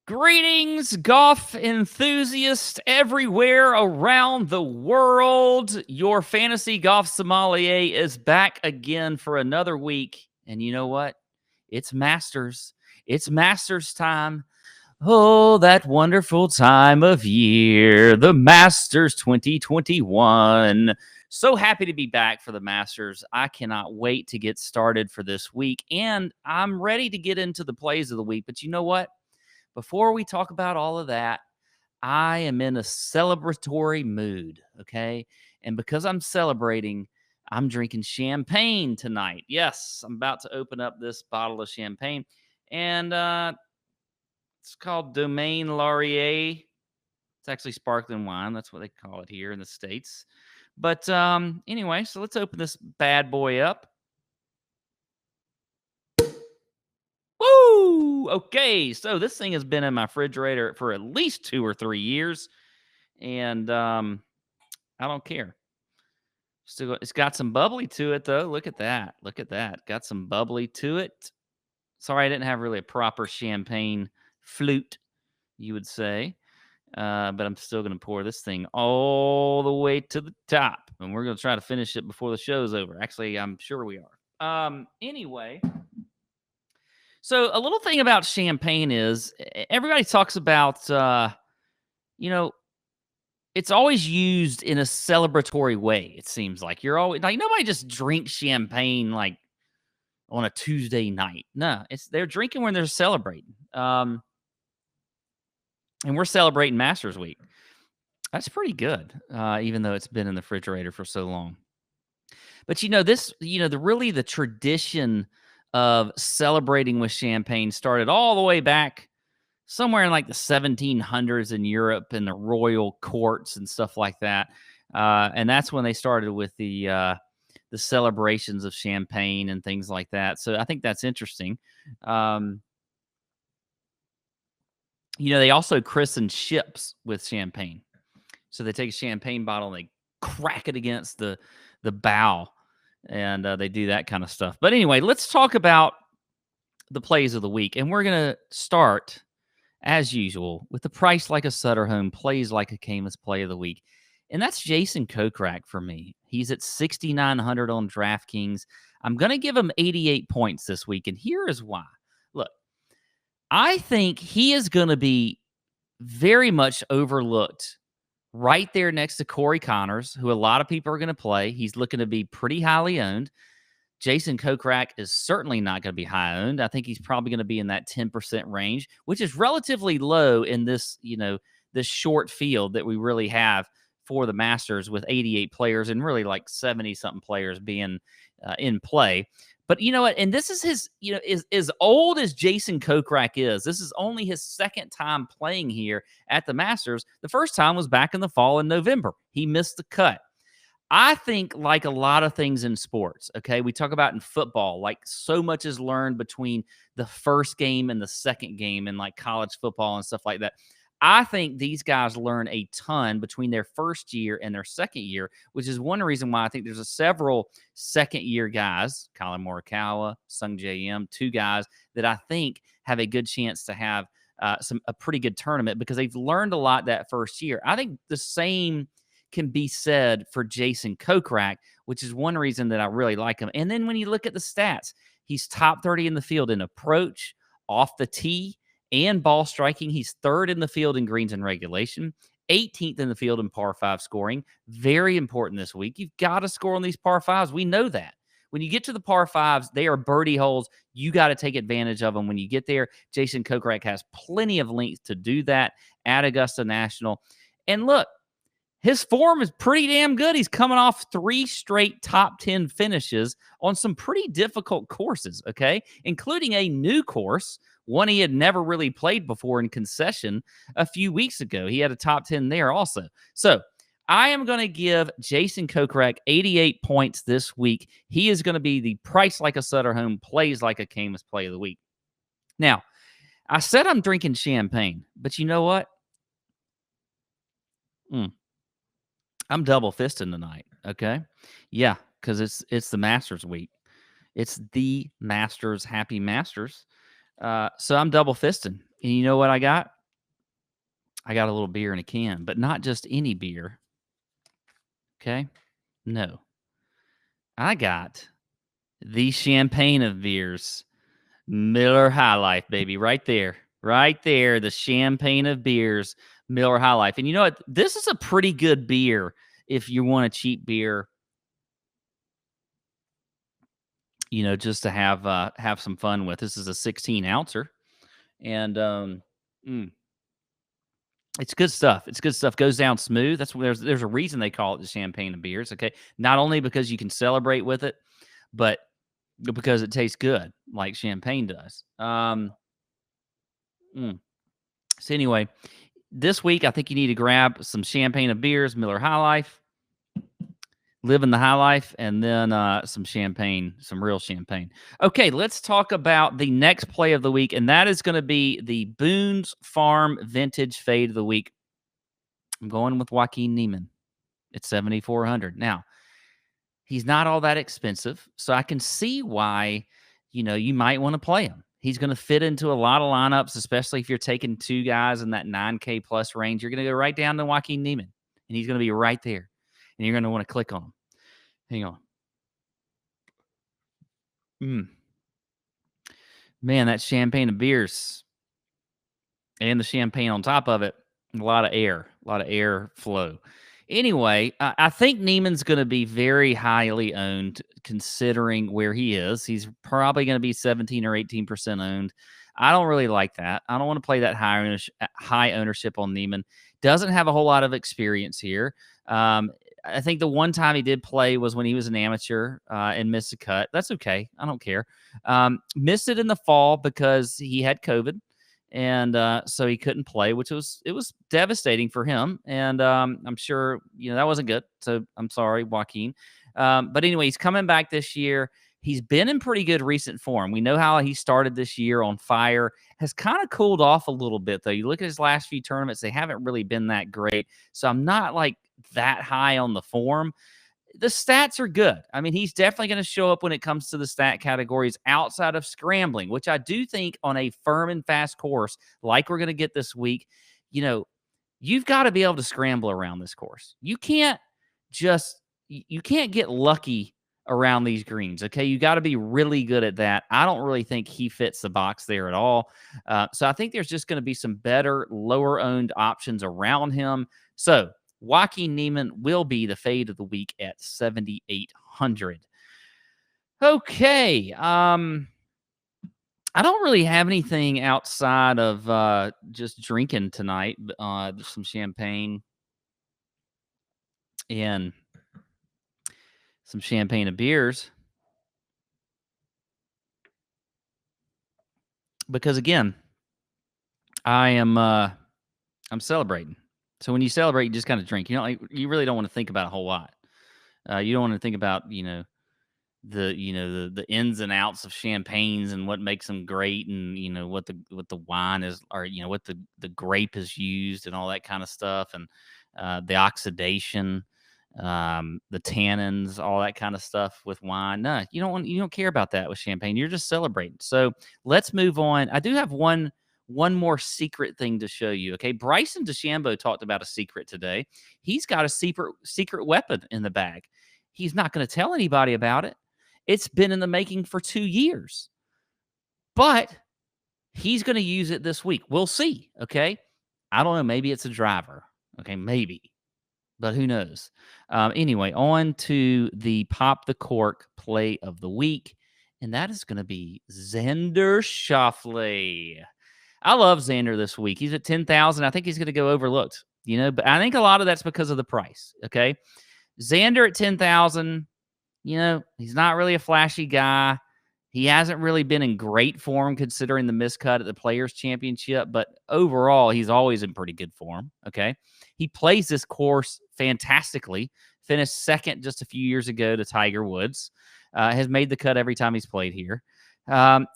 Greetings, golf enthusiasts everywhere around the world. Your Fantasy Golf Sommelier is back again for another week. And you know what? It's Masters. It's Masters time. Oh, that wonderful time of year, the Masters 2021. So happy to be back for the Masters. I cannot wait to get started for this week. And I'm ready to get into the plays of the week. But you know what? Before we talk about all of that, I am in a celebratory mood, okay? And because I'm celebrating, I'm drinking champagne tonight. Yes, I'm about to open up this bottle of champagne, and it's called Domaine Laurier. It's actually sparkling wine. That's what they call it here in the States. But anyway, so let's open this bad boy up. Woo! Okay, so this thing has been in my refrigerator for at least 2 or 3 years, and I don't care. Still, it's got some bubbly to it though. Look at that. Look at that. Got some bubbly to it. Sorry, I didn't have really a proper champagne flute, you would say. But I'm still going to pour this thing all the way to the top, and we're going to try to finish it before the show's over. Actually, I'm sure we are. Anyway. So a little thing about champagne is everybody talks about, you know, it's always used in a celebratory way. It seems like you're always like nobody just drinks champagne like on a Tuesday night. No, they're drinking when they're celebrating. And we're celebrating Masters Week. That's pretty good, even though it's been in the refrigerator for so long. But the tradition of celebrating with champagne started all the way back somewhere in like the 1700s in Europe and the royal courts and stuff like that. And that's when they started with the celebrations of champagne and things like that. So I think that's interesting. They also christen ships with champagne. So they take a champagne bottle and they crack it against the bow, and they do that kind of stuff. But anyway, let's talk about the plays of the week, and we're gonna start as usual with the price like a Sutter home, plays like a Caymus play of the week, and that's Jason Kokrak for me. He's at 6,900 on DraftKings. I'm gonna give him 88 points this week, and here is why. Look, I think he is gonna be very much overlooked right there next to Corey Connors, who a lot of people are going to play. He's looking to be pretty highly owned. Jason Kokrak is certainly not going to be high owned. I think he's probably going to be in that 10% range, which is relatively low in this, this short field that we really have for the Masters with 88 players and really like 70-something players being in play. But you know what? And this is his, as old as Jason Kokrak is, this is only his second time playing here at the Masters. The first time was back in the fall in November. He missed the cut. I think like a lot of things in sports, okay, we talk about in football, like so much is learned between the first game and the second game in like college football and stuff like that. I think these guys learn a ton between their first year and their second year, which is one reason why I think there's several second-year guys, Colin Morikawa, Sung J M, two guys that I think have a good chance to have a pretty good tournament because they've learned a lot that first year. I think the same can be said for Jason Kokrak, which is one reason that I really like him. And then when you look at the stats, he's top 30 in the field in approach, off the tee, and ball striking. He's third in the field in greens and regulation, 18th in the field in par 5 scoring. Very important this week. You've got to score on these par 5s. We know that. When you get to the par 5s, they are birdie holes. You got to take advantage of them when you get there. Jason Kokrak has plenty of length to do that at Augusta National. And look, his form is pretty damn good. He's coming off 3 straight top 10 finishes on some pretty difficult courses, okay, including a new course, one he had never really played before in Concession a few weeks ago. He had a top 10 there also. So I am going to give Jason Kokrak 88 points this week. He is going to be the price like a Sutter home, plays like a Caymus play of the week. Now, I said I'm drinking champagne, but you know what? I'm double fisting tonight, okay? Yeah, because it's the Masters week. It's the Masters, happy Masters. So I'm double fisting. And you know what I got? I got a little beer in a can, but not just any beer. Okay? No. I got the champagne of beers, Miller High Life, baby, right there. Right there, the champagne of beers, Miller High Life. And you know what? This is a pretty good beer if you want a cheap beer, just to have some fun with. This is a 16 ouncer, and it's good stuff. It's good stuff. Goes down smooth. That's there's a reason they call it the champagne of beers. Okay, not only because you can celebrate with it, but because it tastes good, like champagne does. Mm. So anyway, this week I think you need to grab some champagne of beers, Miller High Life, living the high life, and then some champagne, some real champagne. Okay, let's talk about the next play of the week, and that is going to be the Boone's Farm Vintage Fade of the week. I'm going with Joaquin Niemann at 7,400. Now, he's not all that expensive, so I can see why, you might want to play him. He's going to fit into a lot of lineups, especially if you're taking two guys in that 9K plus range. You're going to go right down to Joaquin Niemann, and he's going to be right there, and you're going to want to click on him. Hang on. Man, that champagne of beers and the champagne on top of it, a lot of air flow. Anyway, I think Neiman's going to be very highly owned considering where he is. He's probably going to be 17 or 18% owned. I don't really like that. I don't want to play that high ownership on Neiman. Doesn't have a whole lot of experience here. I think the one time he did play was when he was an amateur and missed a cut. That's okay. I don't care. Missed it in the fall because he had COVID. And so he couldn't play, which was devastating for him. And I'm sure that wasn't good. So I'm sorry, Joaquin. But anyway, he's coming back this year. He's been in pretty good recent form. We know how he started this year on fire. Has kind of cooled off a little bit though. You look at his last few tournaments; they haven't really been that great. So I'm not like that high on the form. The stats are good. I mean, he's definitely going to show up when it comes to the stat categories outside of scrambling, which I do think on a firm and fast course like we're going to get this week, you've got to be able to scramble around this course. You can't get lucky around these greens. Okay. You got to be really good at that. I don't really think he fits the box there at all. So I think there's just going to be some better lower owned options around him. So Joaquin Niemann will be the fade of the week at 7,800. Okay. I don't really have anything outside of just drinking tonight. Some champagne and some champagne and beers. Because again, I'm celebrating. So when you celebrate, you just kind of drink. You really don't want to think about a whole lot. You don't want to think about the ins and outs of champagnes and what makes them great, and what the wine is, or what the grape is used and all that kind of stuff, and the oxidation, the tannins, all that kind of stuff with wine. No, you don't care about that with champagne. You're just celebrating. So let's move on. I do have one more secret thing to show you. Okay. Bryson DeChambeau talked about a secret today. He's got a secret weapon in the bag. He's not going to tell anybody about it. It's been in the making for 2 years, but he's going to use it this week. We'll see. Okay. I don't know. Maybe it's a driver. Okay. Maybe, but who knows? Anyway, on to the Pop the Cork play of the week. And that is going to be Xander Schauffele. I love Xander this week. He's at 10,000. I think he's going to go overlooked, but I think a lot of that's because of the price. Okay. Xander at 10,000, he's not really a flashy guy. He hasn't really been in great form considering the miscut at the Players Championship, but overall, he's always in pretty good form. Okay. He plays this course fantastically. Finished second just a few years ago to Tiger Woods. Has made the cut every time he's played here. So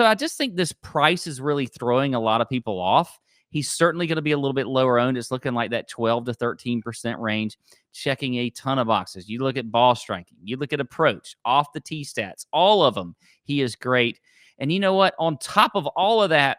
I just think this price is really throwing a lot of people off. He's certainly going to be a little bit lower owned. It's looking like that 12 to 13% range, checking a ton of boxes. You look at ball striking, you look at approach, off the tee stats, all of them. He is great. And you know what? On top of all of that,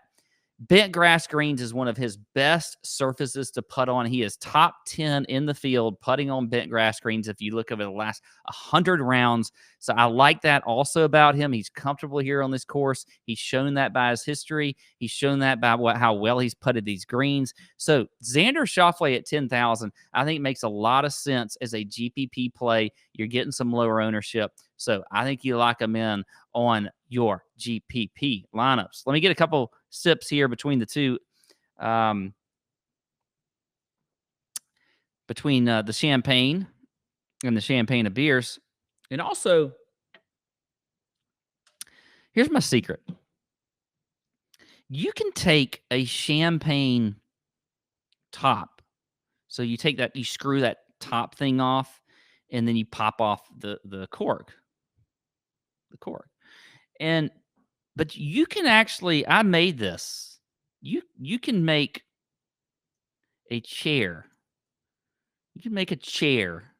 Bent grass greens is one of his best surfaces to putt on. He is top 10 in the field putting on bent grass greens if you look over the last 100 rounds. So I like that also about him. He's comfortable here on this course. He's shown that by his history. He's shown that by how well he's putted these greens. So Xander Schauffele at 10,000, I think makes a lot of sense as a GPP play. You're getting some lower ownership. So I think you lock him in on your GPP lineups. Let me get a couple sips here between the two, between the champagne and the champagne of beers. And also, here's my secret. You can take a champagne top. So you take that, you screw that top thing off, and then you pop off the cork. The cork. But you can actually, I made this. You can make a chair. You can make a chair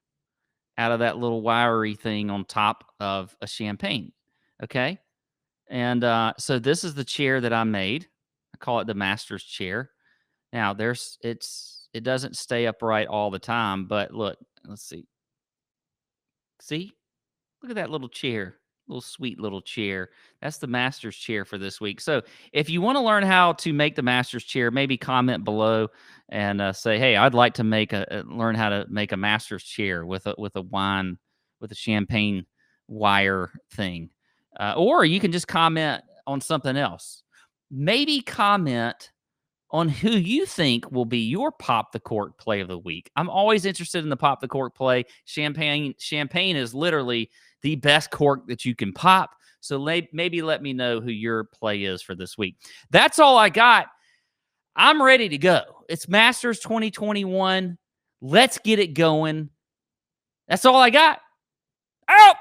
out of that little wiry thing on top of a champagne. Okay. And so this is the chair that I made. I call it the master's chair. Now it doesn't stay upright all the time, but look, let's see. See? Look at that little chair. Little sweet little chair. That's the master's chair for this week. So if you want to learn how to make the master's chair, maybe comment below and say, "Hey, I'd like to learn how to make a master's chair with a champagne wire thing," or you can just comment on something else. Maybe comment on who you think will be your pop the cork play of the week. I'm always interested in the pop the cork play. Champagne is literally the best cork that you can pop. So maybe let me know who your play is for this week. That's all I got. I'm ready to go. It's Masters 2021. Let's get it going. That's all I got. Out.